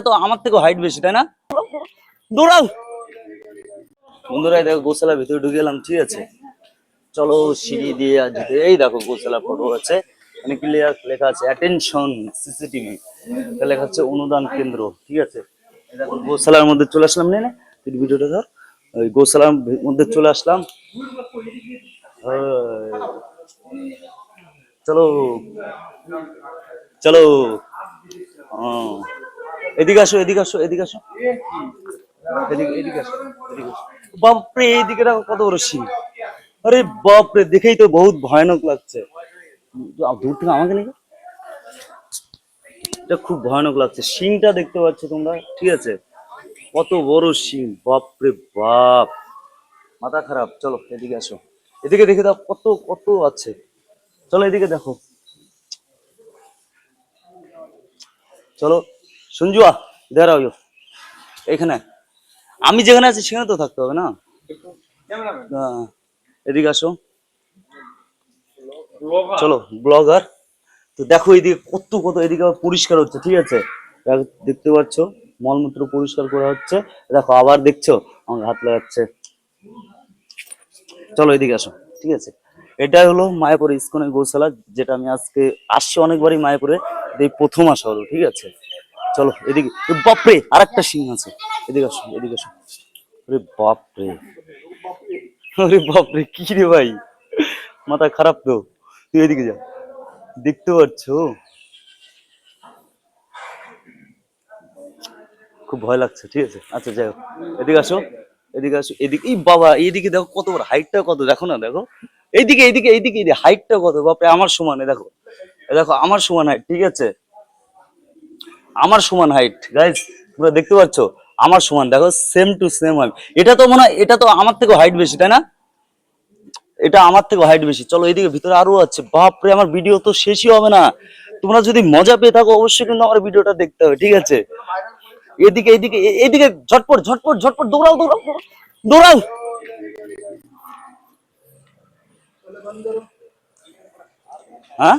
তো আমার থেকে হাইট বেশি, তাই না? দৌড়াও বন্ধুরা, দেখো গোশালার ভিতরে ঢুকে গেলাম, ঠিক আছে। চলো সিঁড়ি দিয়ে যেতে। এই দেখো গোশালা ফটো আছে, মানে ক্লিয়ার লেখা আছে অ্যাটেনশন সিসিটিভি, লেখা হচ্ছে অনুদান কেন্দ্র, ঠিক আছে। এই দেখো গোশালার মধ্যে চলে আসলাম, না তুই ভিডিওটা ধর। ওই গোশালার মধ্যে চলে আসলাম। চলো চলো, এদিকে আসো, এদিকে আসো, এদিকে আসো, এদিকে এদিকে আসো, এদিকে আসো। বাপরে, এইদিকে দেখো কত বড় সিং। আরে বাপরে, দেখেই তো বহুত ভয়ানক লাগছে। দূর থেকে আমাকে নিয়ে, এটা খুব ভয়ানক লাগছে। শিংটা দেখতে পাচ্ছ তোমরা, ঠিক আছে। কত বড় শিং, বাপরে বাপ, মাথা খারাপ। চলো এদিকে আসো, এদিকে দেখে দাও কত কত আছে। চলো এদিকে দেখো, চলো সঞ্জুয়া ইধার আও, এখানে আমি যেখানে আছি সেখানে তো থাকতে হবে না। এদিকে আসো, চলো ব্লগার। তো দেখো এদিকে কত কত, এদিকে আবার পরিষ্কার হচ্ছে, ঠিক আছে। দেখতে পাচ্ছ মলমূত্র পরিষ্কার করা হচ্ছে। দেখো আবার দেখছো আমার হাত লাগাচ্ছে। চলো এদিকে আসো, ঠিক আছে। এটাই হলো মায়াপুরে ইসকনের গৌশালা, যেটা আমি আজকে আসছি অনেকবারই মায়াপুরে, এই প্রথম আসা হলো, ঠিক আছে। চলো এদিকে, বাপরে আর একটা সিং আছে। এদিকে আসো, এদিকে আসো। আরে বাপরে, আরে বাপরে, কি রে ভাই, মাথা খারাপ তো। তুই এদিকে যা, দেখতে পাচ্ছ খুব ভয় লাগছে, ঠিক আছে। আচ্ছা যাই হোক, এদিকে আসো, এদিকে আসো, এদিকে। এই বাবা, এইদিকে দেখো কত বড়, হাইটটা কত দেখো না, দেখো এইদিকে এইদিকে এইদিকে, হাইটটা কত বাপরে, আমার সমানে দেখো। দেখো আমার সমান হাইট, ঠিক আছে, আমার সমান হাইট গাইস, তোমরা দেখতে পাচ্ছ আমার সমান, দেখো সেম টু সেম হাইট। এটা তো মনে হয় এটা তো আমার থেকে হাইট বেশি, তাই না? এটা আমার থেকে হাইট বেশি। চলো এইদিকে ভিতরে আরো আছে, বাপরে আমার ভিডিও তো শেষই হবে না। তোমরা যদি মজা পেয়ে থাকো অবশ্যই কিন্তু আমার ভিডিওটা দেখতে হবে, ঠিক আছে। এদিকে এদিকে এদিকে, ঝটপট ঝটপট ঝটপট, দৌড়াও দৌড়াও দৌড়াও। হ্যাঁ